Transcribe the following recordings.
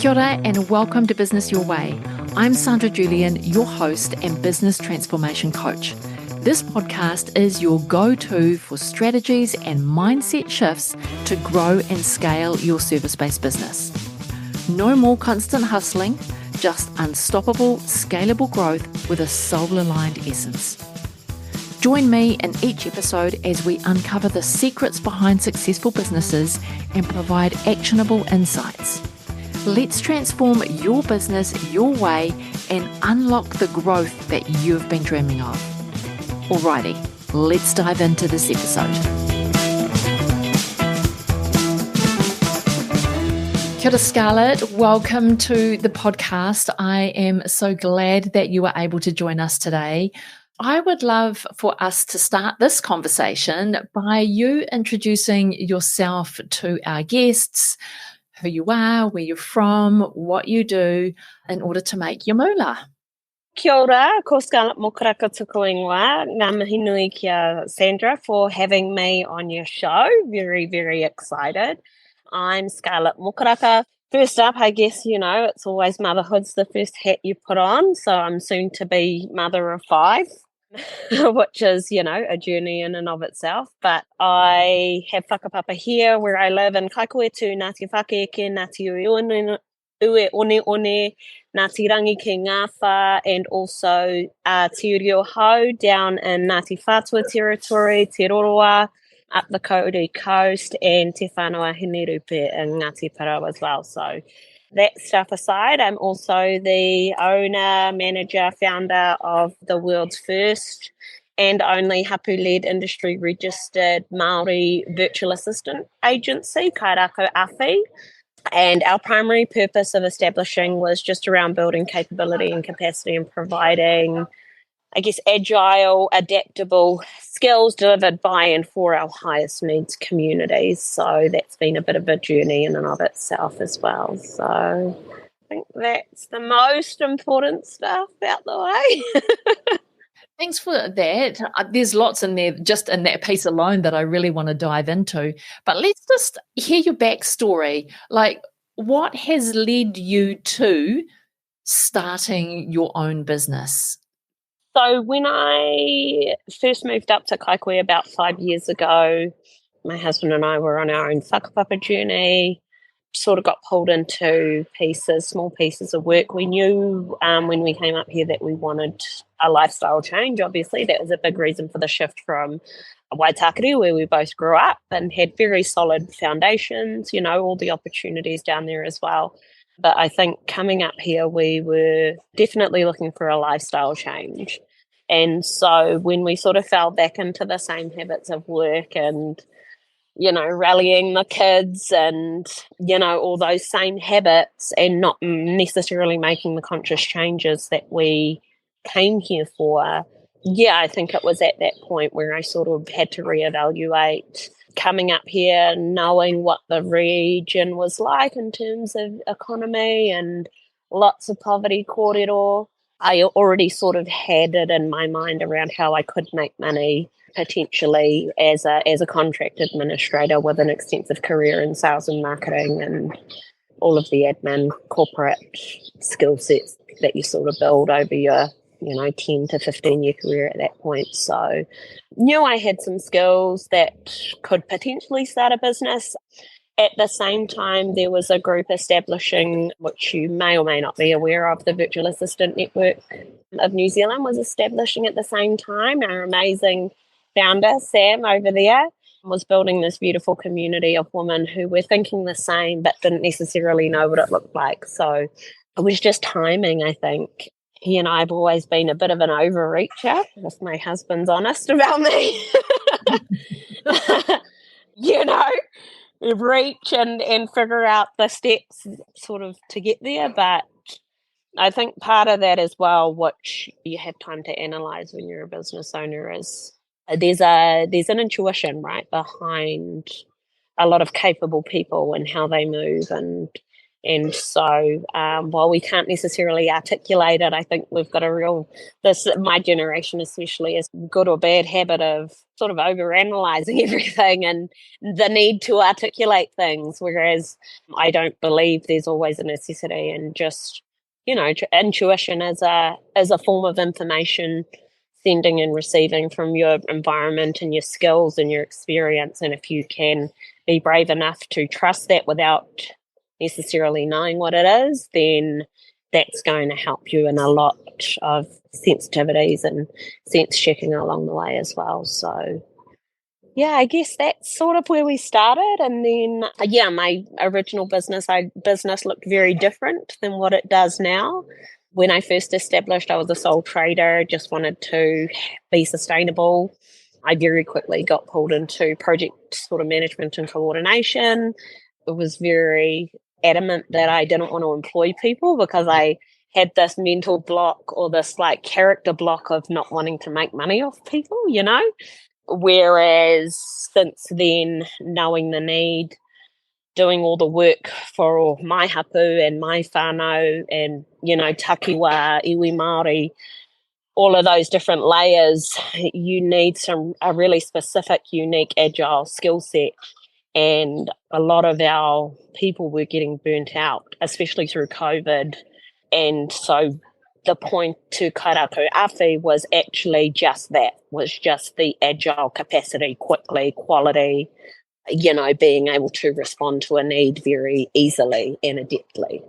Kia ora and welcome to Business Your Way. I'm Sandra Julian, your host and business transformation coach. This podcast is your go-to for strategies and mindset shifts to grow and scale your service-based business. No more constant hustling, just unstoppable, scalable growth with a soul-aligned essence. Join me in each episode as we uncover the secrets behind successful businesses and provide actionable insights. Let's transform your business your way and unlock the growth that you've been dreaming of. Alrighty, let's dive into this episode. Kia ora, Scarlet. Welcome to the podcast. I am so glad that you are able to join us today. I would love for us to start this conversation by you introducing yourself to our guests, who you are, where you're from, what you do in order to make your moolah. Kia ora, ko Scarlet Mokaraka tuku ingoa. Ngā mihi nui kia Sandra for having me on your show. Very, very excited. I'm Scarlet Mokaraka. First up, I guess, it's always motherhood's the first hat you put on. So I'm soon to be mother of 5, which is, a journey in and of itself. But I have whakapapa here where I live in Kaikoetu, Ngāti Whakaeke, Ngāti Ue Ngāti Rangi ki Ngāwha, and also Te Reo Hau down in Ngāti Whātua territory, Te Roroa, up the Kauri coast, and Te Whanau Hinerupe in Ngāti Parau as well. So that stuff aside, I'm also the owner, manager, founder of the world's first and only hapu-led industry-registered Māori virtual assistant agency, Kairako Awhi. And our primary purpose of establishing was just around building capability and capacity and providing, agile, adaptable skills delivered by and for our highest needs communities. So that's been a bit of a journey in and of itself as well. So I think that's the most important stuff out the way. Thanks for that. There's lots in there, just in that piece alone, that I really want to dive into. But let's just hear your backstory. Like, what has led you to starting your own business? So when I first moved up to Kaikoui about 5 years ago, my husband and I were on our own whakapapa journey, sort of got pulled into small pieces of work. We knew when we came up here that we wanted a lifestyle change. Obviously, that was a big reason for the shift from Waitakere, where we both grew up and had very solid foundations, all the opportunities down there as well. But I think coming up here, we were definitely looking for a lifestyle change. And so when we sort of fell back into the same habits of work and, rallying the kids and, all those same habits and not necessarily making the conscious changes that we came here for, I think it was at that point where I sort of had to reevaluate coming up here, knowing what the region was like in terms of economy and lots of poverty kōrero. I already sort of had it in my mind around how I could make money potentially as a contract administrator with an extensive career in sales and marketing and all of the admin corporate skill sets that you sort of build over your 10 to 15 year career at that point. So knew I had some skills that could potentially start a business. At the same time, there was a group establishing, which you may or may not be aware of, the Virtual Assistant Network of New Zealand was establishing at the same time. Our amazing founder, Sam, over there, was building this beautiful community of women who were thinking the same but didn't necessarily know what it looked like. So it was just timing, I think. I've always been a bit of an overreacher, if my husband's honest about me. Reach and figure out the steps sort of to get there. But I think part of that as well, which you have time to analyze when you're a business owner, is there's an intuition right behind a lot of capable people and how they move and And so while we can't necessarily articulate it, I think we've got my generation especially, is good or bad habit of sort of overanalyzing everything and the need to articulate things, whereas I don't believe there's always a necessity, and just, intuition as a form of information sending and receiving from your environment and your skills and your experience. And if you can be brave enough to trust that without necessarily knowing what it is, then that's going to help you in a lot of sensitivities and sense checking along the way as well. So yeah, I guess that's sort of where we started. And then my original business looked very different than what it does now. When I first established, I was a sole trader, just wanted to be sustainable. I very quickly got pulled into project sort of management and coordination. It was very adamant that I didn't want to employ people because I had this mental block, or this like character block of not wanting to make money off people, Whereas since then, knowing the need, doing all the work for my hapu and my whānau and, takiwa, iwi Māori, all of those different layers, you need a really specific, unique, agile skill set. And a lot of our people were getting burnt out, especially through COVID. And so the point to kairapu awhi was actually just that, was just the agile capacity, quickly, quality, being able to respond to a need very easily and adeptly.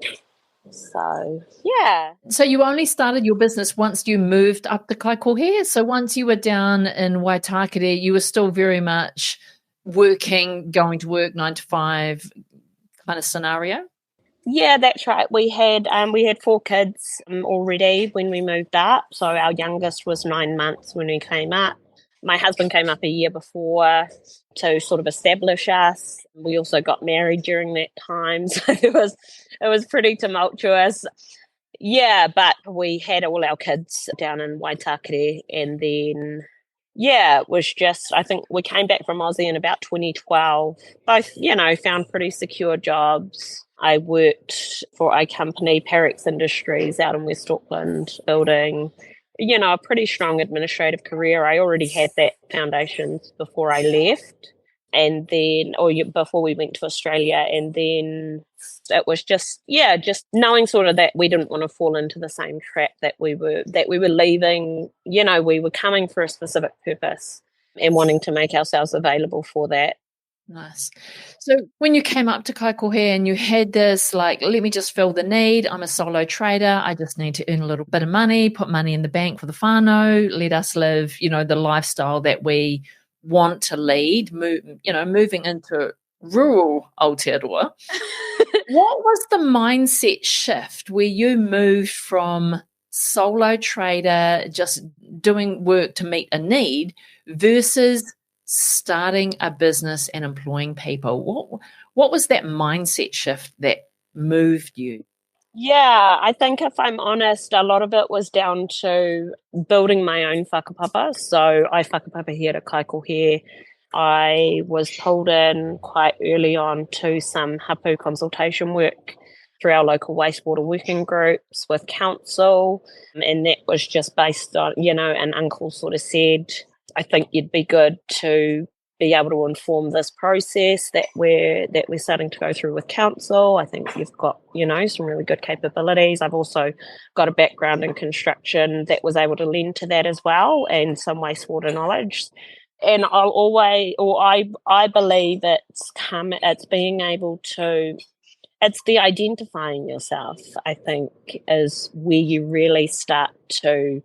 So, yeah. So you only started your business once you moved up the Kaikohe? So once you were down in Waitakere, you were still very much working, going to work 9 to 5 kind of scenario? Yeah, that's right. We had 4 kids already when we moved up. So our youngest was 9 months when we came up. My husband came up a year before to sort of establish us. We also got married during that time, so it was pretty tumultuous. Yeah, but we had all our kids down in Waitakere, and then it was just, I think we came back from Aussie in about 2012. Both, found pretty secure jobs. I worked for a company, Parex Industries, out in West Auckland, building, a pretty strong administrative career. I already had that foundations before I left, and then, before we went to Australia. And then it was just knowing sort of that we didn't want to fall into the same trap that we were leaving. We were coming for a specific purpose and wanting to make ourselves available for that. Nice. So when you came up to Kaikohe and you had this, like, let me just fill the need. I'm a solo trader. I just need to earn a little bit of money, put money in the bank for the whānau, let us live, the lifestyle that we want to lead, moving into rural Aotearoa. What was the mindset shift where you moved from solo trader, just doing work to meet a need, versus starting a business and employing people? What was that mindset shift that moved you? Yeah, I think if I'm honest, a lot of it was down to building my own whakapapa. So I whakapapa here at Kaikohe. I was pulled in quite early on to some hapu consultation work through our local wastewater working groups with council. And that was just based on, an uncle sort of said, I think you'd be good to be able to inform this process that we're starting to go through with council. I think you've got, some really good capabilities. I've also got a background in construction that was able to lend to that as well, and some wastewater knowledge. And I believe it's being able to, it's the identifying yourself, I think, is where you really start to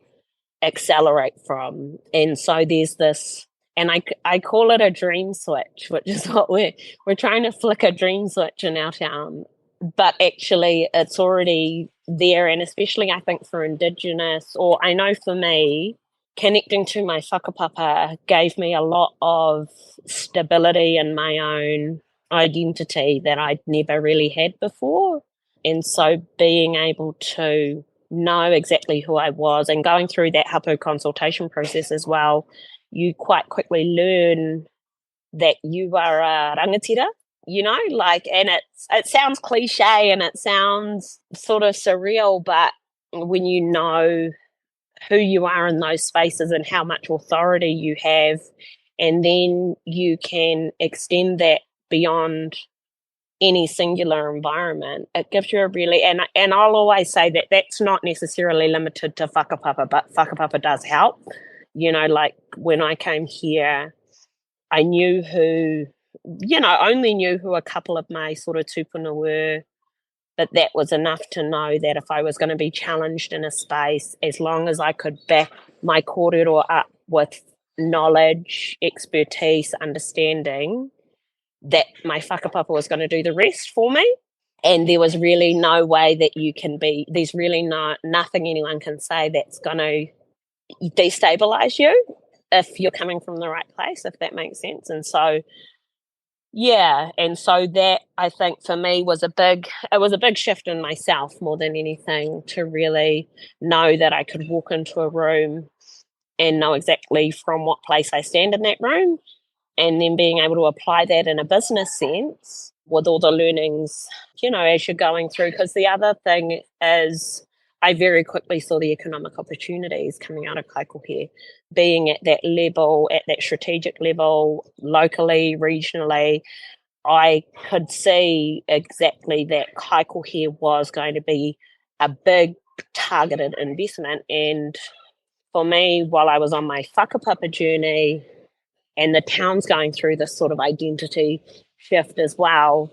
accelerate from. And so there's this, and I call it a dream switch, which is what we're trying to flick a dream switch in our town, but actually it's already there. And especially I think for Indigenous, or I know for me, connecting to my whakapapa gave me a lot of stability in my own identity that I'd never really had before. And so being able to know exactly who I was, and going through that hapu consultation process as well, you quite quickly learn that you are a rangatira, and it sounds cliche and it sounds sort of surreal, but when you know who you are in those spaces and how much authority you have, and then you can extend that beyond any singular environment, it gives you a really, and I'll always say that that's not necessarily limited to whakapapa, but whakapapa does help. Like when I came here, I only knew who a couple of my sort of tupuna were, but that was enough to know that if I was going to be challenged in a space, as long as I could back my kōrero up with knowledge, expertise, understanding, that my whakapapa was going to do the rest for me. And there was really no way that there's really nothing anyone can say that's going to destabilize you if you're coming from the right place, if that makes sense. And so, that I think for me was a big shift in myself more than anything, to really know that I could walk into a room and know exactly from what place I stand in that room, and then being able to apply that in a business sense with all the learnings, as you're going through. Because the other thing is, I very quickly saw the economic opportunities coming out of kaikohe, being at that level, at that strategic level, locally, regionally. I could see exactly that kaikohe was going to be a big targeted investment. And for me, while I was on my whakapapa journey, and the town's going through this sort of identity shift as well,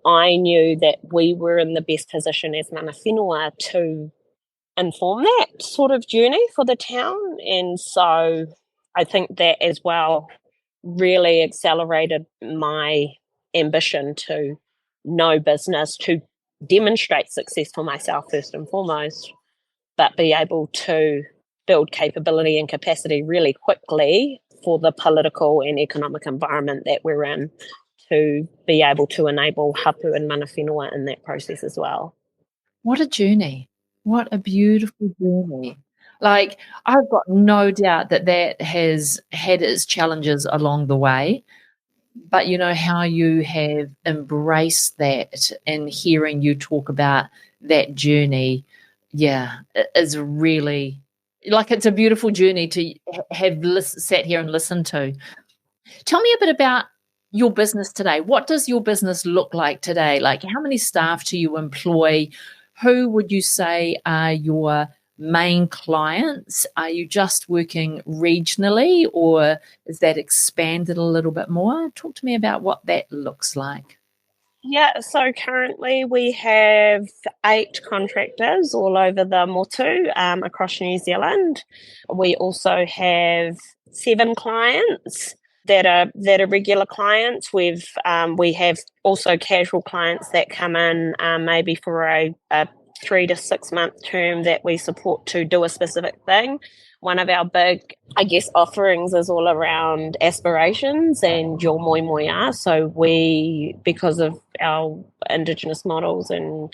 I knew that we were in the best position as mana whenua to inform that sort of journey for the town. And so I think that as well really accelerated my ambition to know business, to demonstrate success for myself first and foremost, but be able to build capability and capacity really quickly for the political and economic environment that we're in, to be able to enable hapu and mana whenua in that process as well. What a journey. What a beautiful journey. Like, I've got no doubt that has had its challenges along the way, but how you have embraced that, and hearing you talk about that journey, is really, like, it's a beautiful journey to have sat here and listened to. Tell me a bit about your business today. What does your business look like today? Like, how many staff do you employ? Who would you say are your main clients? Are you just working regionally, or is that expanded a little bit more? Talk to me about what that looks like. Yeah, so currently we have 8 contractors all over the motu across New Zealand. We also have 7 clients that are regular clients. We have also casual clients that come in maybe for a 3 to 6 month term that we support to do a specific thing. One of our big, I guess, offerings is all around aspirations and your moi moia. So because of our Indigenous models and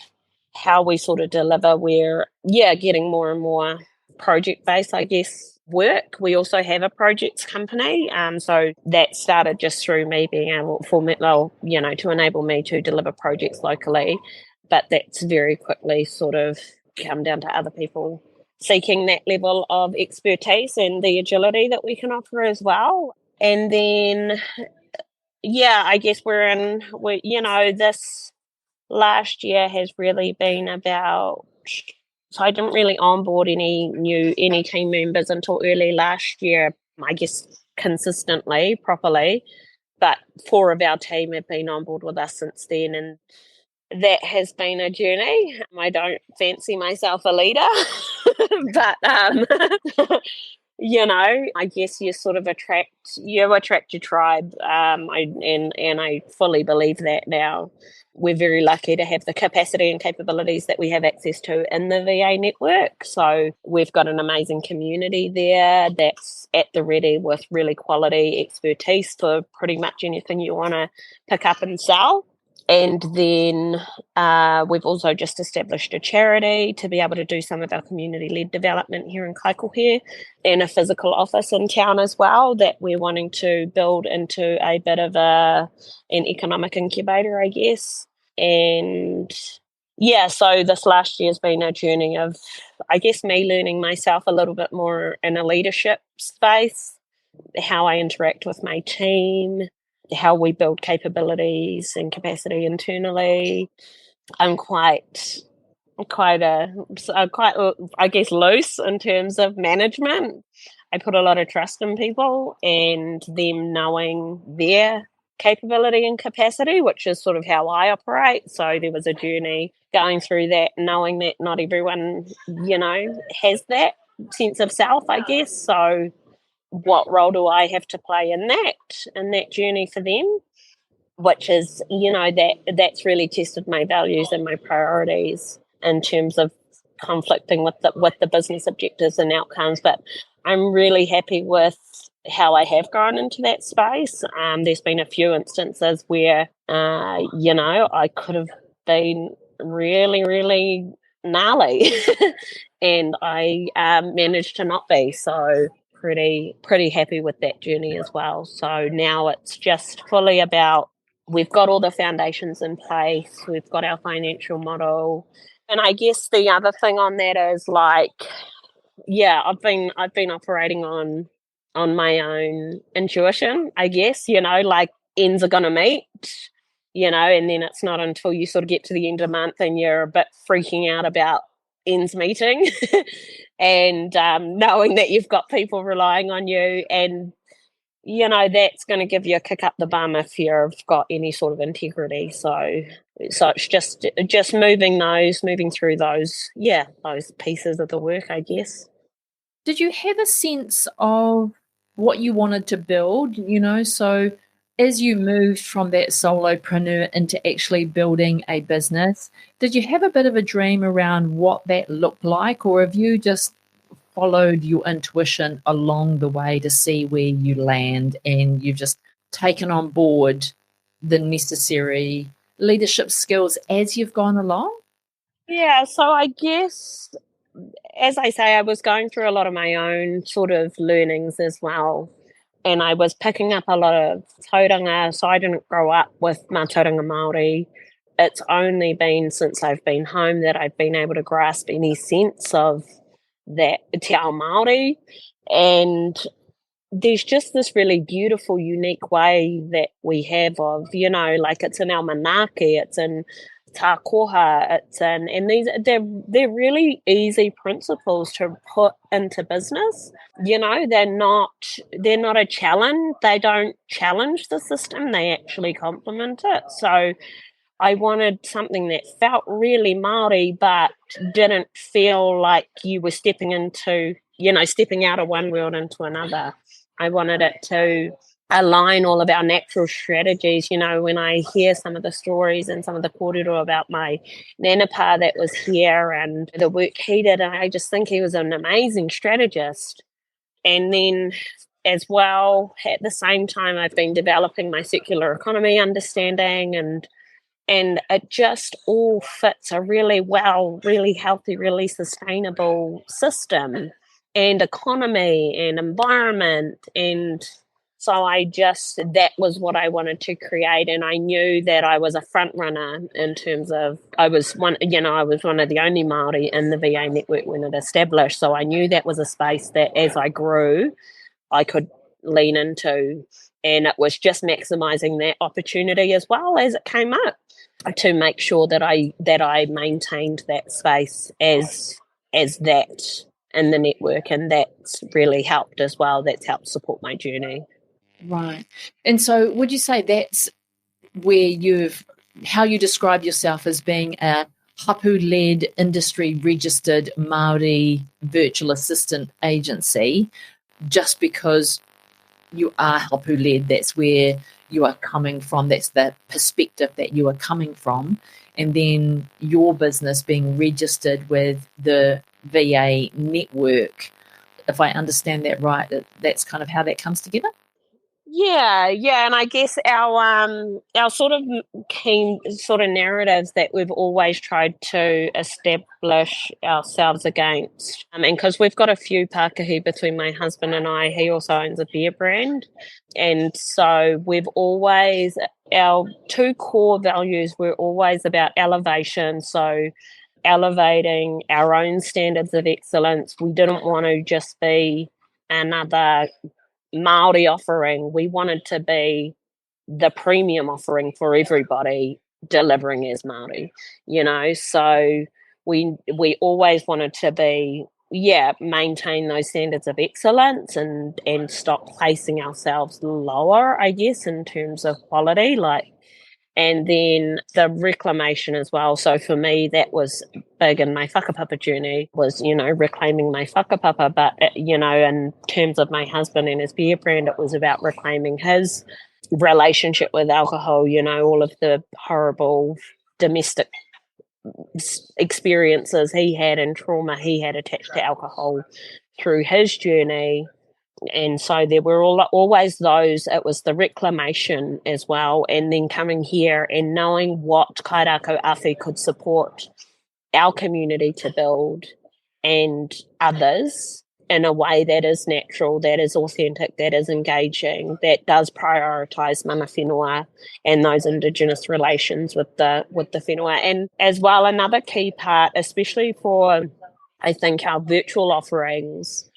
how we sort of deliver, we're getting more and more project-based, I guess, work. We also have a projects company. So that started just through me being able to enable me to deliver projects locally. But that's very quickly sort of come down to other people seeking that level of expertise and the agility that we can offer as well. And then, I guess this last year has really been about, so I didn't really onboard any team members until early last year, I guess consistently, properly, but 4 of our team have been on board with us since then, and that has been a journey. I don't fancy myself a leader, but I guess you sort of attract your tribe. I fully believe that now. We're very lucky to have the capacity and capabilities that we have access to in the VA network. So we've got an amazing community there that's at the ready with really quality expertise for pretty much anything you want to pick up and sell. And then we've also just established a charity to be able to do some of our community-led development here in Kaikohe, and a physical office in town as well that we're wanting to build into a bit of an economic incubator, I guess. And yeah, so this last year has been a journey of, I guess, me learning myself a little bit more in a leadership space, how I interact with my team, how we build capabilities and capacity internally. I'm quite, I guess, loose in terms of management. I put a lot of trust in people and them knowing their capability and capacity, which is sort of how I operate. So there was a journey going through that, knowing that not everyone, has that sense of self, I guess. So what role do I have to play in that journey for them? Which is, that's really tested my values and my priorities in terms of conflicting with the business objectives and outcomes. But I'm really happy with how I have grown into that space. There's been a few instances where, I could have been really, really gnarly, and I managed to not be. So pretty happy with that journey as well. So now it's just fully about, we've got all the foundations in place, we've got our financial model. And I guess the other thing on that is I've been operating on my own intuition, I guess, ends are gonna meet, and then it's not until you sort of get to the end of the month and you're a bit freaking out about ends meeting and knowing that you've got people relying on you, and that's going to give you a kick up the bum if you've got any sort of integrity. So it's just moving through those pieces of the work, I guess. Did you have a sense of what you wanted to build? So as you moved from that solopreneur into actually building a business, did you have a bit of a dream around what that looked like, or have you just followed your intuition along the way to see where you land, and you've just taken on board the necessary leadership skills as you've gone along? Yeah, so I guess, as I say, I was going through a lot of my own sort of learnings as well. And I was picking up a lot of tauranga, so I didn't grow up with my tauranga Māori. It's only been since I've been home that I've been able to grasp any sense of that te ao Māori. And there's just this really beautiful, unique way that we have of, it's in our manaaki, it's in tā koha, it's in, and they're really easy principles to put into business. They're not a challenge. They don't challenge the system. They actually complement it. So I wanted something that felt really Māori, but didn't feel like you were stepping out of one world into another. I wanted it to align all of our natural strategies. When I hear some of the stories and some of the kōrero about my nanapa that was here and the work he did, I just think he was an amazing strategist. And then as well, at the same time, I've been developing my circular economy understanding, and it just all fits a really well, really healthy, really sustainable system and economy and environment. And so that was what I wanted to create. And I knew that I was a front runner in terms of, I was one of the only Māori in the VA network when it established. So I knew that was a space that as I grew, I could lean into. And it was just maximizing that opportunity as well as it came up, to make sure that I maintained that space as that in the network, and that's really helped as well. That's helped support my journey. Right. And so would you say that's where how you describe yourself as being a hapu-led, industry-registered Māori virtual assistant agency, just because you are hapu-led, that's where you are coming from, that's the perspective that you are coming from, and then your business being registered with the VA network, if I understand that right, that's kind of how that comes together? Yeah, and I guess our sort of key sort of narratives that we've always tried to establish ourselves against, and because we've got a few Pākehī between my husband and I, he also owns a beer brand, and so we've always our two core values were always about elevation, so elevating our own standards of excellence. We didn't want to just be another Māori offering. We wanted to be the premium offering for everybody delivering as Māori, so we always wanted to be, maintain those standards of excellence and stop placing ourselves lower, I guess, in terms of quality, and then the reclamation as well. So for me, that was big in my whakapapa journey, was, reclaiming my whakapapa. But, in terms of my husband and his beer brand, it was about reclaiming his relationship with alcohol, all of the horrible domestic experiences he had and trauma he had attached to alcohol through his journey. And so there were always those, it was the reclamation as well, and then coming here and knowing what kairako awhi could support our community to build and others in a way that is natural, that is authentic, that is engaging, that does prioritise mana whenua and those Indigenous relations with the whenua. And as well, another key part, especially for, I think, our virtual offerings,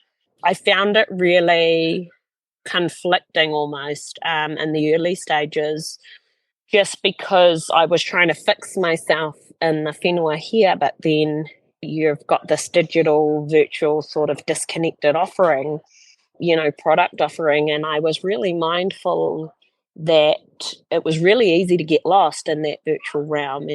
I found it really conflicting almost in the early stages, just because I was trying to fix myself in the whenua here, but then you've got this digital, virtual sort of disconnected offering, product offering, and I was really mindful that it was really easy to get lost in that virtual realm.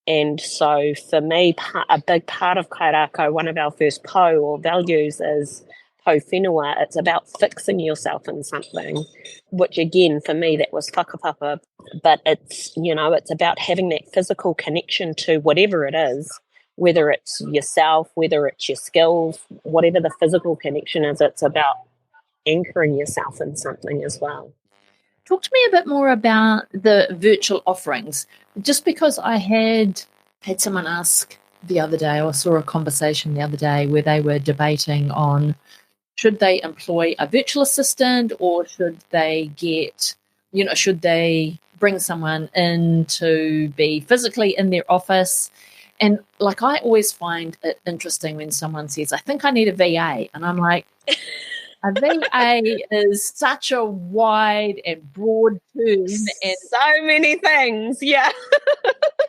And so for me, a big part of kairako, one of our first po or values is po whenua. It's about fixing yourself in something, which again, for me, that was whakapapa. But it's, it's about having that physical connection to whatever it is, whether it's yourself, whether it's your skills, whatever the physical connection is, it's about anchoring yourself in something as well. Talk to me a bit more about the virtual offerings. Just because I had someone ask the other day, or saw a conversation the other day where they were debating on should they employ a virtual assistant or should they should they bring someone in to be physically in their office? And I always find it interesting when someone says, I think I need a VA. And I'm like, a VA is such a wide and broad term, and so many things. Yeah.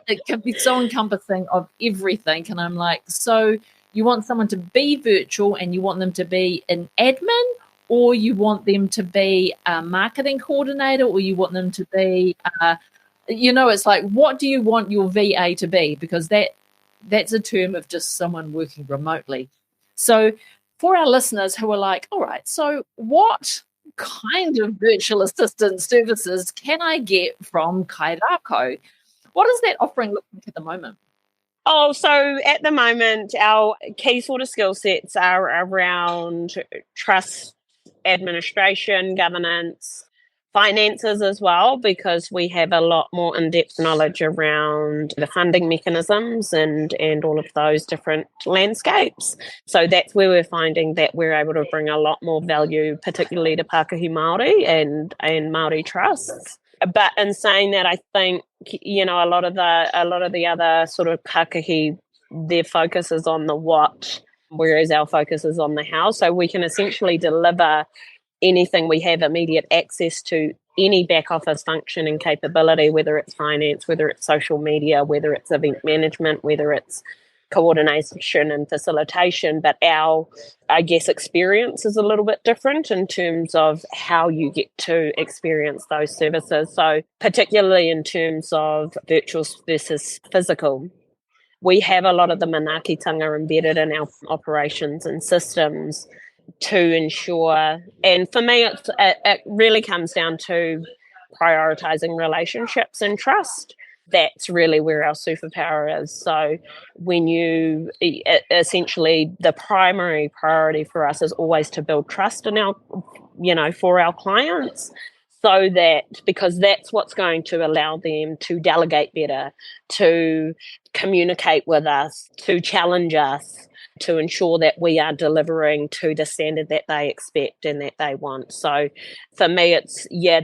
It can be so encompassing of everything. And I'm like, so you want someone to be virtual and you want them to be an admin, or you want them to be a marketing coordinator, or you want them to be, it's like, what do you want your VA to be? Because that's a term of just someone working remotely. So for our listeners who are like, all right, so what kind of virtual assistant services can I get from kairako? What does that offering look like at the moment? Oh, so at the moment, our key sort of skill sets are around trust, administration, governance, finances as well, because we have a lot more in-depth knowledge around the funding mechanisms and all of those different landscapes. So that's where we're finding that we're able to bring a lot more value, particularly to Pākehī Māori and Māori trusts. But in saying that, I think, a lot of the other sort of Pākehī, their focus is on the what, whereas our focus is on the how. So we can essentially deliver anything we have immediate access to, any back office function and capability, whether it's finance, whether it's social media, whether it's event management, whether it's coordination and facilitation. But our, I guess, experience is a little bit different in terms of how you get to experience those services. So particularly in terms of virtual versus physical, we have a lot of the manaakitanga embedded in our operations and systems to ensure, and for me, it really comes down to prioritizing relationships and trust. That's really where our superpower is. So when essentially the primary priority for us is always to build trust in our for our clients, so that, because that's what's going to allow them to delegate better, to communicate with us, to challenge us, to ensure that we are delivering to the standard that they expect and that they want. So for me,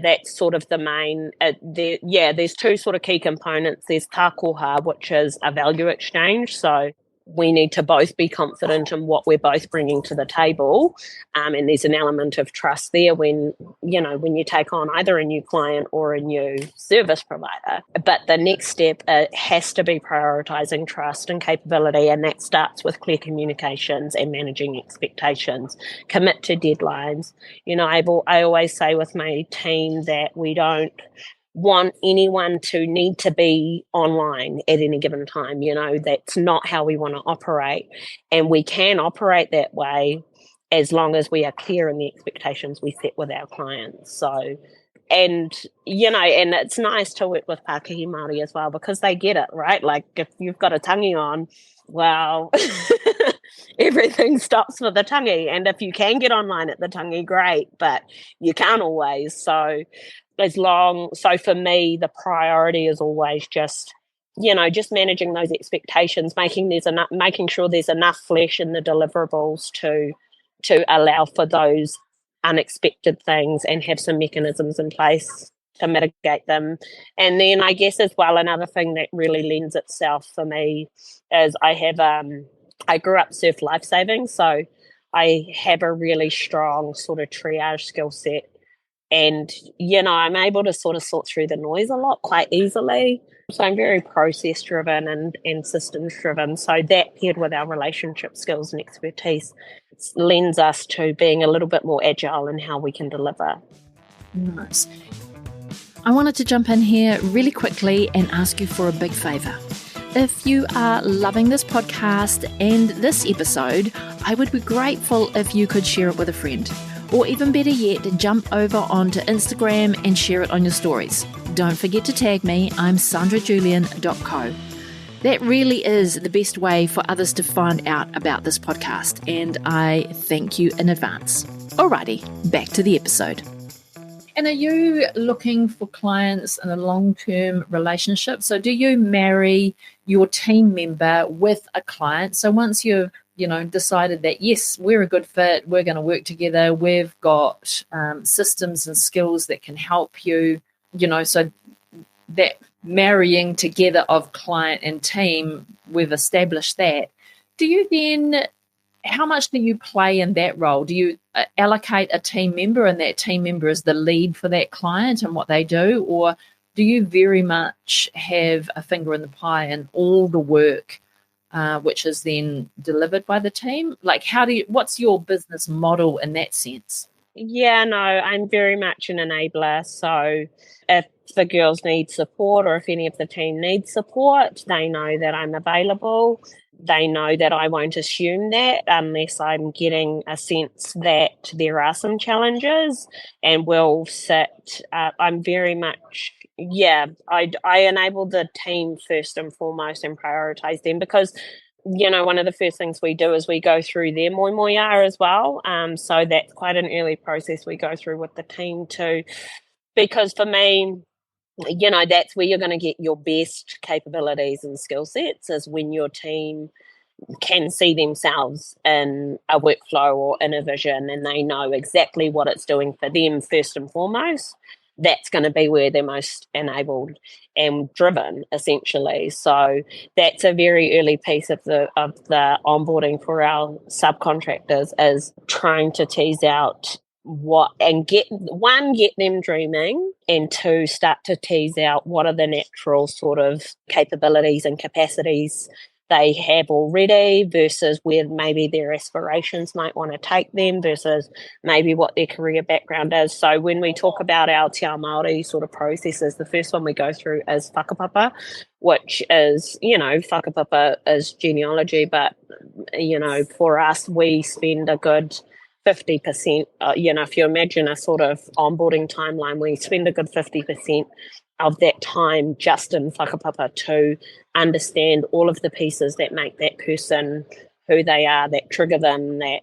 that's sort of the main, there's two sort of key components. There's takoha, which is a value exchange. So we need to both be confident in what we're both bringing to the table. And there's an element of trust there when you take on either a new client or a new service provider. But the next step has to be prioritizing trust and capability, and that starts with clear communications and managing expectations. Commit to deadlines. I always say with my team that we don't want anyone to need to be online at any given time. That's not how we want to operate. And we can operate that way as long as we are clear in the expectations we set with our clients. So, and it's nice to work with Pākehā Māori as well, because they get it, right? Like if you've got a tangi on, well, everything stops for the tangi. And if you can get online at the tangi, great, but you can't always. So for me, the priority is always just managing those expectations, making sure there's enough flesh in the deliverables to allow for those unexpected things and have some mechanisms in place to mitigate them. And then I guess as well, another thing that really lends itself for me is I grew up surf lifesaving, so I have a really strong sort of triage skill set. And, I'm able to sort of sort through the noise a lot quite easily. So I'm very process driven and systems driven. So that paired with our relationship skills and expertise lends us to being a little bit more agile in how we can deliver. Nice. I wanted to jump in here really quickly and ask you for a big favour. If you are loving this podcast and this episode, I would be grateful if you could share it with a friend. Or even better yet, jump over onto Instagram and share it on your stories. Don't forget to tag me. I'm sandrajulian.co. That really is the best way for others to find out about this podcast, and I thank you in advance. Alrighty, back to the episode. And are you looking for clients in a long-term relationship? So do you marry your team member with a client? So once you've decided that, yes, we're a good fit, we're going to work together, we've got systems and skills that can help you, so that marrying together of client and team, we've established that. How much do you play in that role? Do you allocate a team member and that team member is the lead for that client and what they do? Or do you very much have a finger in the pie in all the work which is then delivered by the team? Like, what's your business model in that sense? Yeah, no, I'm very much an enabler. So if the girls need support, or if any of the team needs support, they know that I'm available. They know that I won't assume that unless I'm getting a sense that there are some challenges, and we'll sit. I'm very much, I enable the team first and foremost and prioritize them, because one of the first things we do is we go through their moimoia as well. So that's quite an early process we go through with the team too, because for me, that's where you're going to get your best capabilities and skill sets, is when your team can see themselves in a workflow or in a vision, and they know exactly what it's doing for them first and foremost. That's going to be where they're most enabled and driven, essentially. So that's a very early piece of the onboarding for our subcontractors, is trying to tease out get them dreaming, and two, start to tease out what are the natural sort of capabilities and capacities they have already versus where maybe their aspirations might want to take them versus maybe what their career background is. So when we talk about our Te Ao Māori sort of processes, the first one we go through is whakapapa, which is, whakapapa is genealogy, but, for us, we spend a good 50%, if you imagine a sort of onboarding timeline, we spend a good 50% of that time just in whakapapa to understand all of the pieces that make that person who they are, that trigger them, that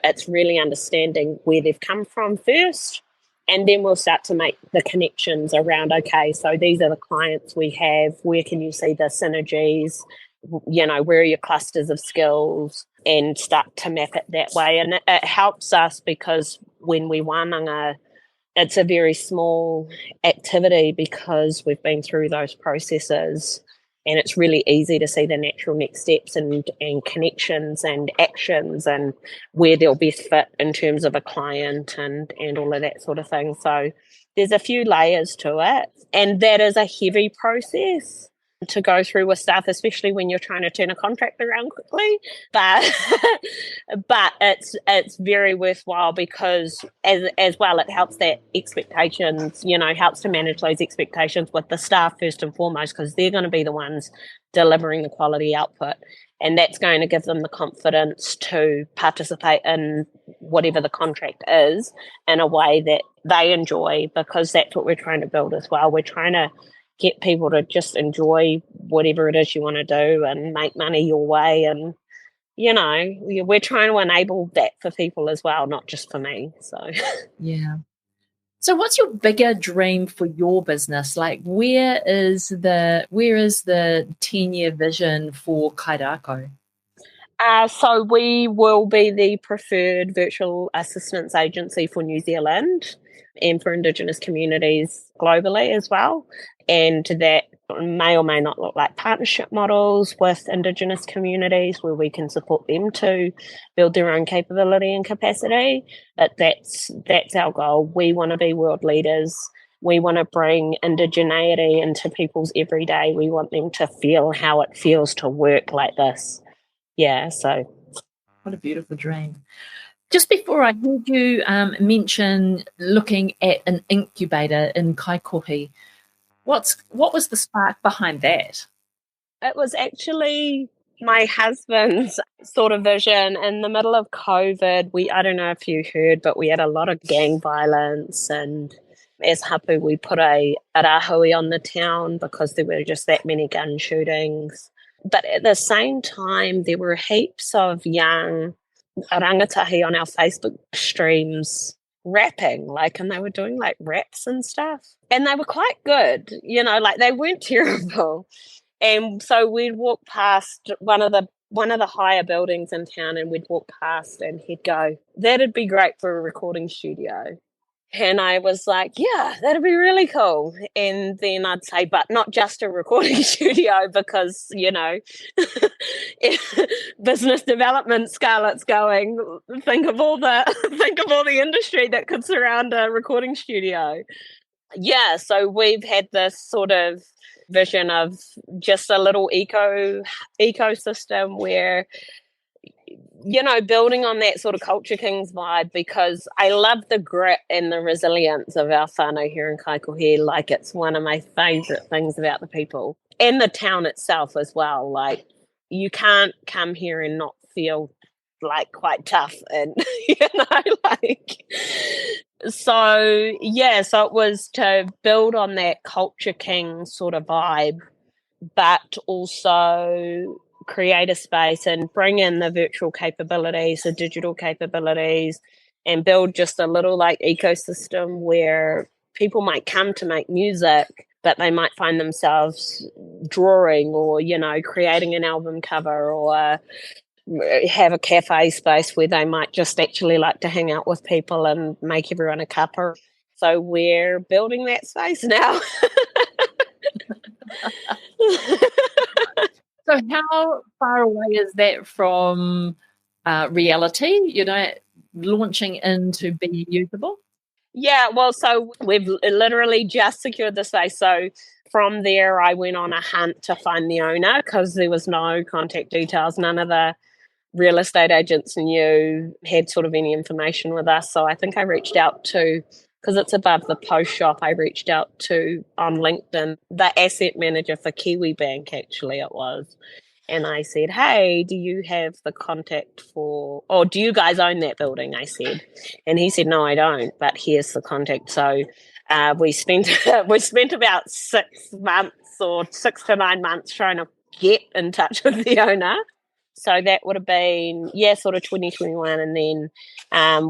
it's really understanding where they've come from first. And then we'll start to make the connections around, okay, so these are the clients we have. Where can you see the synergies? Where are your clusters of skills? And start to map it that way. And it helps us because when we wānanga, it's a very small activity because we've been through those processes, and it's really easy to see the natural next steps and connections and actions and where they'll best fit in terms of a client and all of that sort of thing. So there's a few layers to it, and that is a heavy process to go through with stuff, especially when you're trying to turn a contract around quickly. But but it's very worthwhile because as well it helps that expectations, helps to manage those expectations with the staff first and foremost, because they're going to be the ones delivering the quality output. And that's going to give them the confidence to participate in whatever the contract is in a way that they enjoy, because that's what we're trying to build as well. We're trying to get people to just enjoy whatever it is you want to do and make money your way. And, we're trying to enable that for people as well, not just for me. So, yeah. So what's your bigger dream for your business? Like, where is the 10-year vision for Kairako? So we will be the preferred virtual assistance agency for New Zealand and for Indigenous communities globally as well. And that may or may not look like partnership models with Indigenous communities where we can support them to build their own capability and capacity. But that's our goal. We want to be world leaders. We want to bring indigeneity into people's everyday. We want them to feel how it feels to work like this. Yeah, so. What a beautiful dream. Just before I heard you mention looking at an incubator in Kaikohe, what was the spark behind that? It was actually my husband's sort of vision in the middle of COVID. I don't know if you heard, but we had a lot of gang violence, and as hapu, we put a rahui on the town because there were just that many gun shootings. But at the same time, there were heaps of young rangatahi on our Facebook streams rapping, and they were doing raps and stuff. And they were quite good, they weren't terrible. And so we'd walk past one of the higher buildings in town, and we'd walk past and he'd go, "That'd be great for a recording studio." And I was like, yeah, that'd be really cool. And then I'd say, but not just a recording studio, because, business development, Scarlet's going, think of all the industry that could surround a recording studio. Yeah, so we've had this sort of vision of just a little ecosystem where, building on that sort of Culture Kings vibe, because I love the grit and the resilience of our whānau here in Kaikohe. It's one of my favourite things about the people and the town itself as well. You can't come here and not feel quite tough, and so it was to build on that Culture King sort of vibe, but also create a space and bring in the virtual capabilities, the digital capabilities, and build just a little ecosystem where people might come to make music, but they might find themselves drawing or, creating an album cover, or have a cafe space where they might just actually like to hang out with people and make everyone a cuppa. So we're building that space now. So how far away is that from reality, launching into being usable? Yeah, well, so we've literally just secured the space. So from there, I went on a hunt to find the owner, because there was no contact details. None of the real estate agents had sort of any information with us. So I think I reached out to, because it's above the post shop, I reached out to on LinkedIn, the asset manager for Kiwi Bank, actually it was. And I said, hey, do you have the contact or do you guys own that building? I said. And he said, no, I don't, but here's the contact. So we spent about 6 months or 6 to 9 months trying to get in touch with the owner. So that would have been, sort of 2021. And then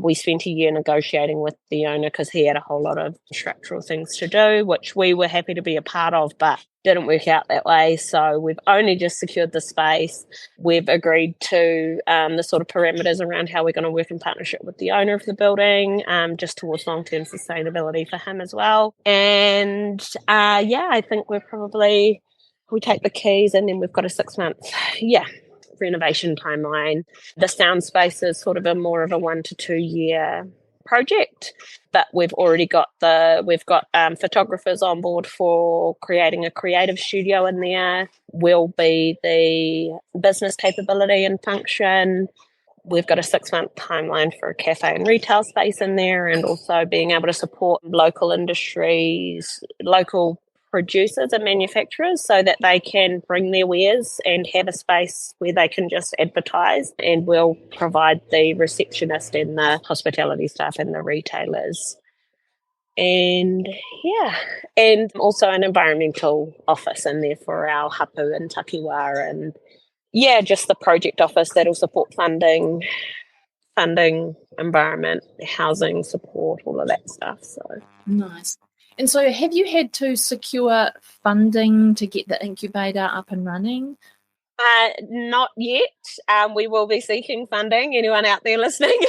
we spent a year negotiating with the owner because he had a whole lot of structural things to do, which we were happy to be a part of, but didn't work out that way. So we've only just secured the space. We've agreed to the sort of parameters around how we're going to work in partnership with the owner of the building, just towards long-term sustainability for him as well. And I think we take the keys and then we've got a 6-month, renovation timeline. The sound space is sort of more of a 1 to 2 year project, but we've already got photographers on board for creating a creative studio in there. Will be the business capability and function. We've got a 6-month timeline for a cafe and retail space in there, and also being able to support local industries, local producers and manufacturers, so that they can bring their wares and have a space where they can just advertise, and we'll provide the receptionist and the hospitality staff and the retailers. And also an environmental office in there for our hapu and takiwā, and just the project office that'll support funding, environment, housing support, all of that stuff. So nice. And so have you had to secure funding to get the incubator up and running? Not yet. We will be seeking funding, anyone out there listening.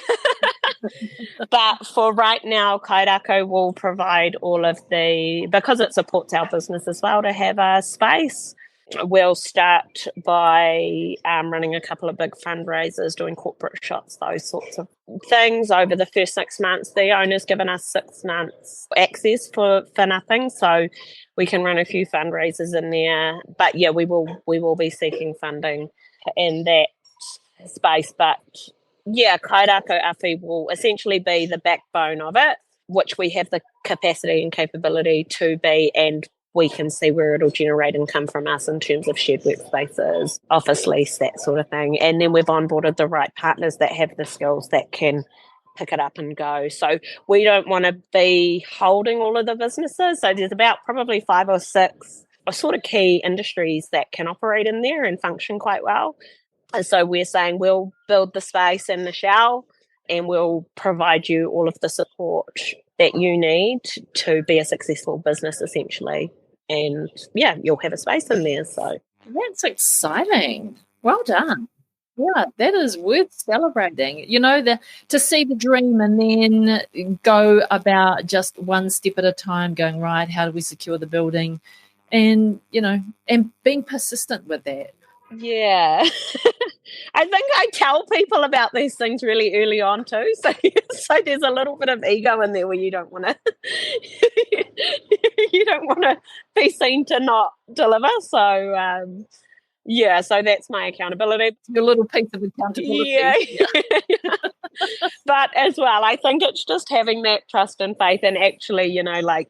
But for right now, Kairako will provide all of because it supports our business as well to have a space. We'll start by running a couple of big fundraisers, doing corporate shots, those sorts of things over the first 6 months. The owner's given us 6 months access for nothing, so we can run a few fundraisers in there. But we will be seeking funding in that space. But Kairako Awhi will essentially be the backbone of it, which we have the capacity and capability to be, and we can see where it'll generate income from us in terms of shared workspaces, office lease, that sort of thing. And then we've onboarded the right partners that have the skills that can pick it up and go. So we don't want to be holding all of the businesses. So there's about probably 5 or 6 sort of key industries that can operate in there and function quite well. And so we're saying we'll build the space and the shell, and we'll provide you all of the support that you need to be a successful business, essentially. And you'll have a space in there. So that's exciting. Well done. Yeah, that is worth celebrating. To see the dream and then go about just one step at a time, going, right, how do we secure the building? And, and being persistent with that. Yeah. I think I tell people about these things really early on too. So there's a little bit of ego in there where you don't want to be seen to not deliver. So so that's my accountability. Your little piece of accountability. Yeah. But as well, I think it's just having that trust and faith, and actually, like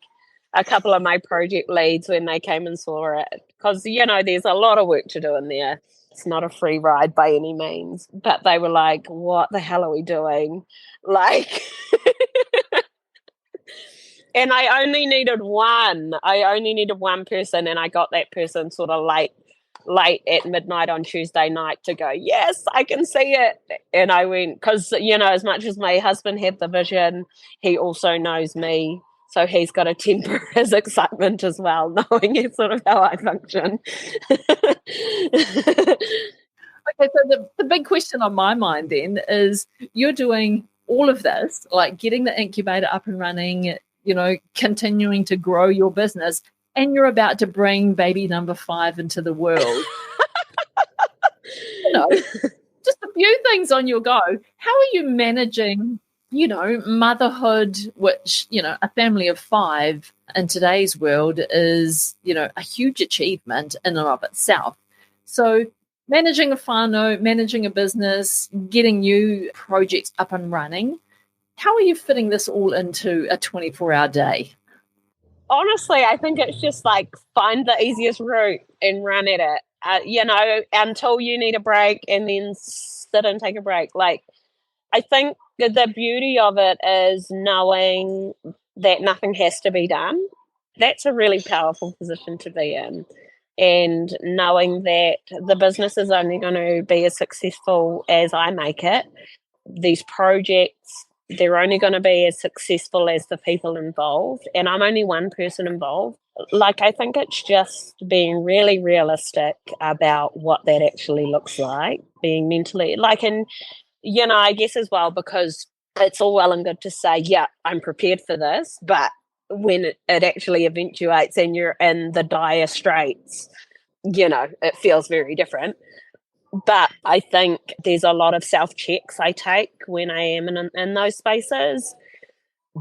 a couple of my project leads, when they came and saw it, because, there's a lot of work to do in there. It's not a free ride by any means, but they were like, what the hell are we doing? Like, and I only needed one person, and I got that person sort of late at midnight on Tuesday night to go, yes, I can see it. And I went, because, as much as my husband had the vision, he also knows me. So he's got to temper his excitement as well, knowing it's sort of how I function. Okay, so the big question on my mind then is, you're doing all of this, like getting the incubator up and running, continuing to grow your business, and you're about to bring baby number 5 into the world. Just a few things on your go. How are you managing motherhood, which, a family of 5 in today's world is, a huge achievement in and of itself. So managing a whānau, managing a business, getting new projects up and running, how are you fitting this all into a 24-hour day? Honestly, I think it's just like find the easiest route and run at it, until you need a break, and then sit and take a break. Like, I think the beauty of it is knowing that nothing has to be done. That's a really powerful position to be in. and knowing that the business is only going to be as successful as I make it. These projects, they're only going to be as successful as the people involved, and I'm only one person involved. Like, I think it's just being really realistic about what that actually looks like, being mentally, like, and, I guess as well, because it's all well and good to say, yeah, I'm prepared for this, but when it actually eventuates and you're in the dire straits, it feels very different. But I think there's a lot of self-checks I take when I am in those spaces.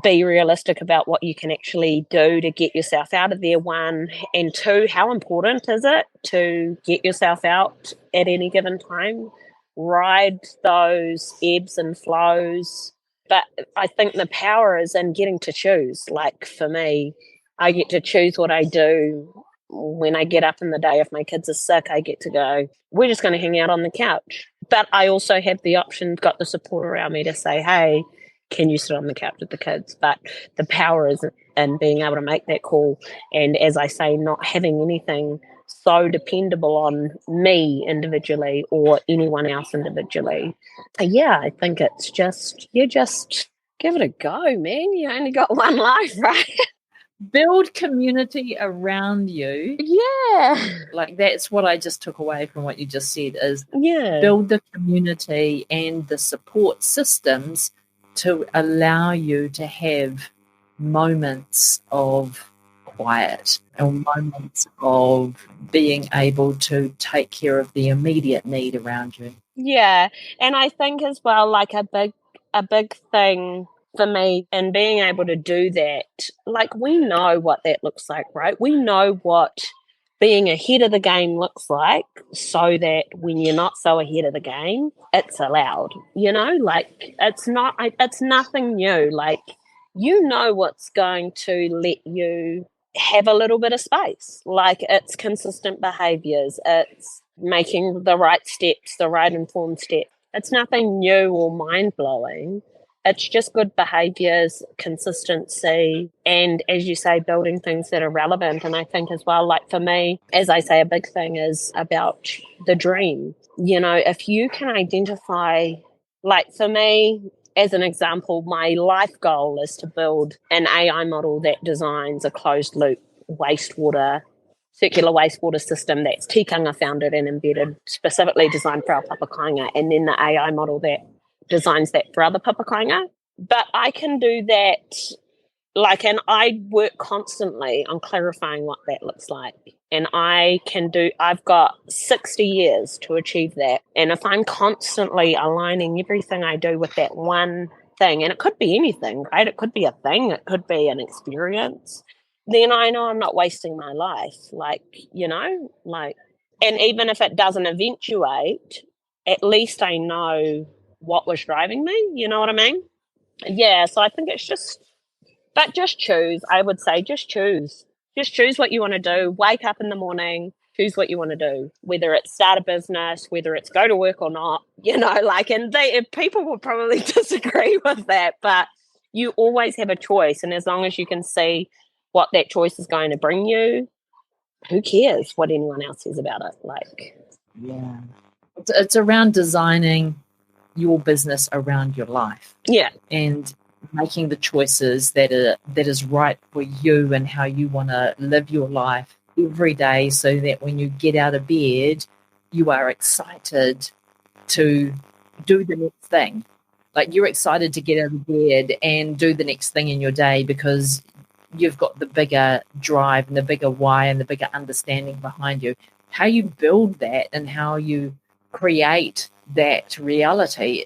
Be realistic about what you can actually do to get yourself out of there, one. And two, how important is it to get yourself out at any given time? Ride those ebbs and flows. But I think the power is in getting to choose. Like, for me, I get to choose what I do. When I get up in the day, if my kids are sick, I get to go, we're just going to hang out on the couch. But I also have the option, got the support around me to say, hey, can you sit on the couch with the kids? But the power is in being able to make that call. And as I say, not having anything so dependable on me individually or anyone else individually. Yeah, I think it's just, you just give it a go, man. You only got one life, right? Build community around you. Yeah. Like, that's what I just took away from what you just said, is Yeah. build the community and the support systems to allow you to have moments of quiet or moments of being able to take care of the immediate need around you. Yeah. And I think as well, like a big thing for me and being able to do that, like, we know what that looks like, right? We know what being ahead of the game looks like, so that when you're not so ahead of the game, it's allowed, like, it's nothing new. Like, what's going to let you have a little bit of space. Like, it's consistent behaviors, it's making the right steps, the right informed steps. It's nothing new or mind-blowing. It's just good behaviors, consistency, and, as you say, building things that are relevant. And I think as well, like, for me, as I say, a big thing is about the dream. If you can identify, like, for me, as an example, my life goal is to build an AI model that designs a closed loop circular wastewater system that's tikanga founded and embedded, specifically designed for our papakainga, and then the AI model that designs that for other papakainga. But I can do that, like, and I work constantly on clarifying what that looks like. And I've got 60 years to achieve that. And if I'm constantly aligning everything I do with that one thing, and it could be anything, right? It could be a thing, it could be an experience, then I know I'm not wasting my life. Like, and even if it doesn't eventuate, at least I know what was driving me. You know what I mean? Yeah. So I think it's just choose. I would say just choose. Just choose what you want to do. Wake up in the morning, choose what you want to do, whether it's start a business, whether it's go to work or not, and people will probably disagree with that, but you always have a choice. And as long as you can see what that choice is going to bring you, who cares what anyone else says about it? Like, yeah, it's around designing your business around your life. Yeah. And making the choices that is right for you and how you want to live your life every day, so that when you get out of bed, you are excited to do the next thing. Like, you're excited to get out of bed and do the next thing in your day because you've got the bigger drive and the bigger why and the bigger understanding behind you. How you build that and how you create that reality,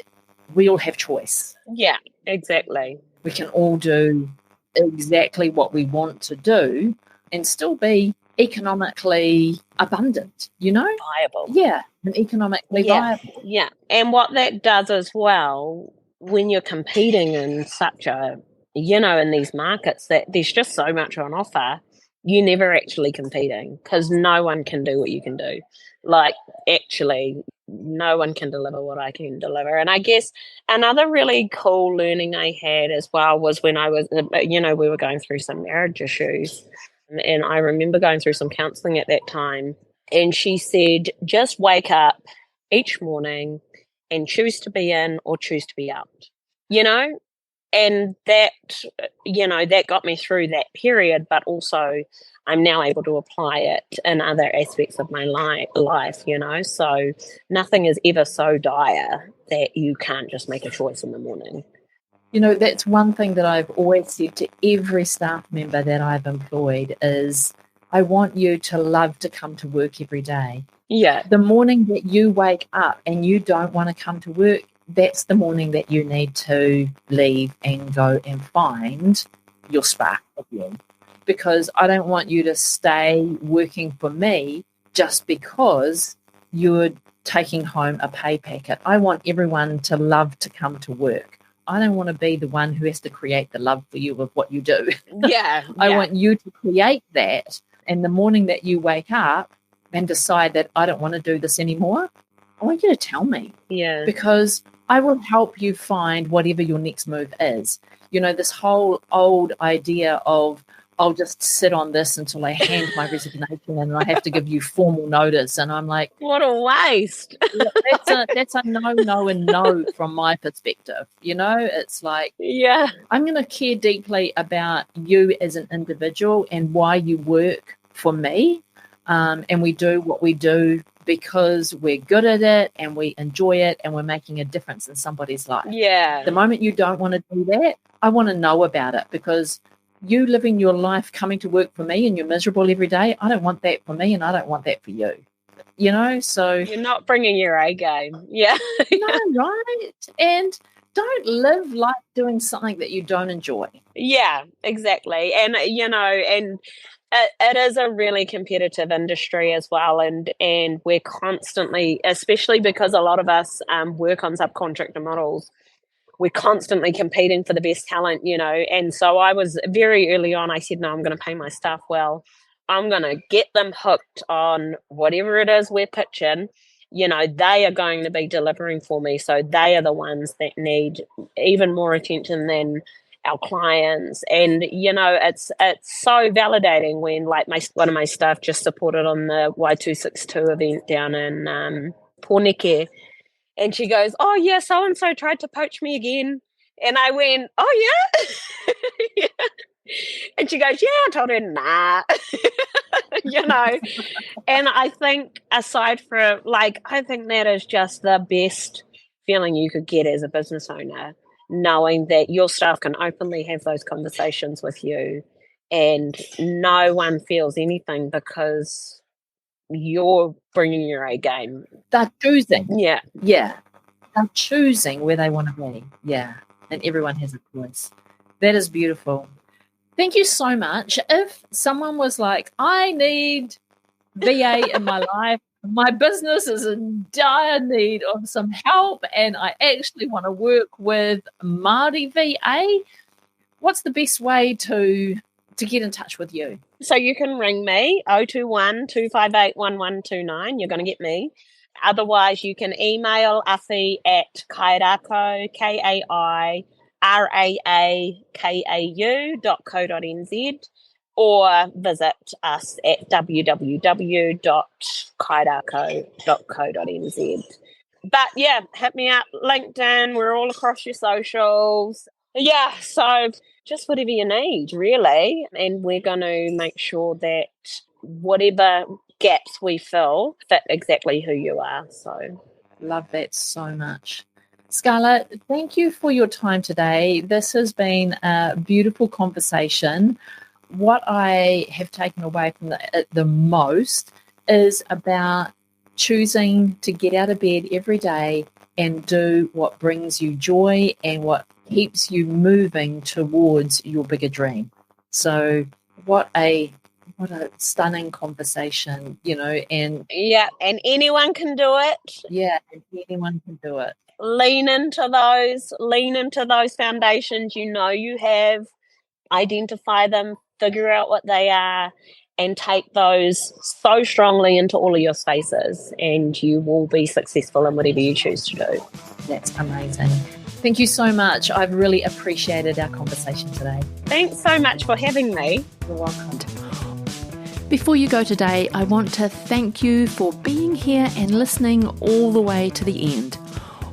we all have choice. Yeah, exactly. We can all do exactly what we want to do and still be economically abundant, Viable. Yeah, and economically viable. Yeah. And what that does as well, when you're competing in such a, in these markets, that there's just so much on offer, you're never actually competing because no one can do what you can do. Like, actually, no one can deliver what I can deliver. And I guess another really cool learning I had as well was when I was, we were going through some marriage issues. And I remember going through some counselling at that time. And she said, just wake up each morning and choose to be in or choose to be out, you know? And that, that got me through that period, but also I'm now able to apply it in other aspects of my life, so nothing is ever so dire that you can't just make a choice in the morning. That's one thing that I've always said to every staff member that I've employed is I want you to love to come to work every day. Yeah. The morning that you wake up and you don't want to come to work, that's the morning that you need to leave and go and find your spark of you. Because I don't want you to stay working for me just because you're taking home a pay packet. I want everyone to love to come to work. I don't want to be the one who has to create the love for you of what you do. Yeah. I want you to create that. And the morning that you wake up and decide that I don't want to do this anymore, I want you to tell me. Yeah. Because I will help you find whatever your next move is. This whole old idea of I'll just sit on this until I hand my resignation and I have to give you formal notice. And I'm like, what a waste. That's a no and no from my perspective. It's like, yeah, I'm going to care deeply about you as an individual and why you work for me. And we do what we do because we're good at it and we enjoy it and we're making a difference in somebody's life. Yeah. The moment you don't want to do that, I want to know about it, because you living your life coming to work for me and you're miserable every day, I don't want that for me and I don't want that for you. So you're not bringing your A game. Yeah. No, right? And don't live life doing something that you don't enjoy. Yeah, exactly. And, and it is a really competitive industry as well. And we're constantly, especially because a lot of us work on subcontractor models, we're constantly competing for the best talent, and so I was very early on, I said, no, I'm going to pay my staff well. I'm going to get them hooked on whatever it is we're pitching. They are going to be delivering for me. So they are the ones that need even more attention than our clients. And, it's so validating when one of my staff just supported on the Y262 event down in Pōneke. And she goes, oh, yeah, so-and-so tried to poach me again. And I went, oh, yeah? Yeah. And she goes, yeah, I told her, nah. And I think aside from, I think that is just the best feeling you could get as a business owner, knowing that your staff can openly have those conversations with you and no one feels anything because you're bringing your A game. They're choosing. Yeah. Yeah. They're choosing where they want to be. Yeah. And everyone has a choice. That is beautiful. Thank you so much. If someone was like, I need VA in my life, my business is in dire need of some help and I actually want to work with Māori VA, what's the best way to get in touch with you? So you can ring me, 021 258 1129. You're going to get me. Otherwise, you can email Afi at kairako, KAIRAAKAU.co.nz, or visit us at www.kairako.co.nz. But yeah, hit me up, LinkedIn, we're all across your socials. Yeah, so just whatever you need, really. And we're going to make sure that whatever gaps we fill fit exactly who you are. So love that so much. Scarlett, thank you for your time today. This has been a beautiful conversation. What I have taken away from the most is about choosing to get out of bed every day and do what brings you joy and what keeps you moving towards your bigger dream. So what a stunning conversation, and yeah, and anyone can do it. Yeah, anyone can do it. Lean into those foundations you have, identify them, figure out what they are, and take those so strongly into all of your spaces, and you will be successful in whatever you choose to do. That's amazing. Thank you so much. I've really appreciated our conversation today. Thanks so much for having me. You're welcome. Before you go today, I want to thank you for being here and listening all the way to the end.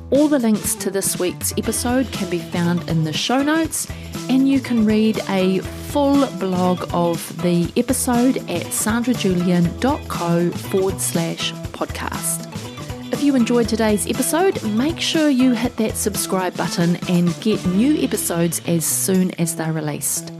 All the links to this week's episode can be found in the show notes, and you can read a full blog of the episode at sandrajulian.co/podcast. If you enjoyed today's episode, make sure you hit that subscribe button and get new episodes as soon as they're released.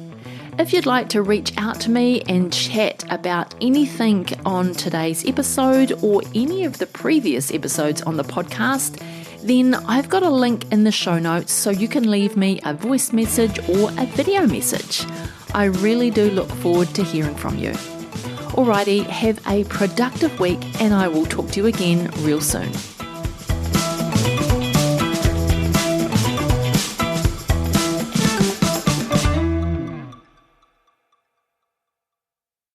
If you'd like to reach out to me and chat about anything on today's episode or any of the previous episodes on the podcast, then I've got a link in the show notes so you can leave me a voice message or a video message. I really do look forward to hearing from you. Alrighty, have a productive week and I will talk to you again real soon.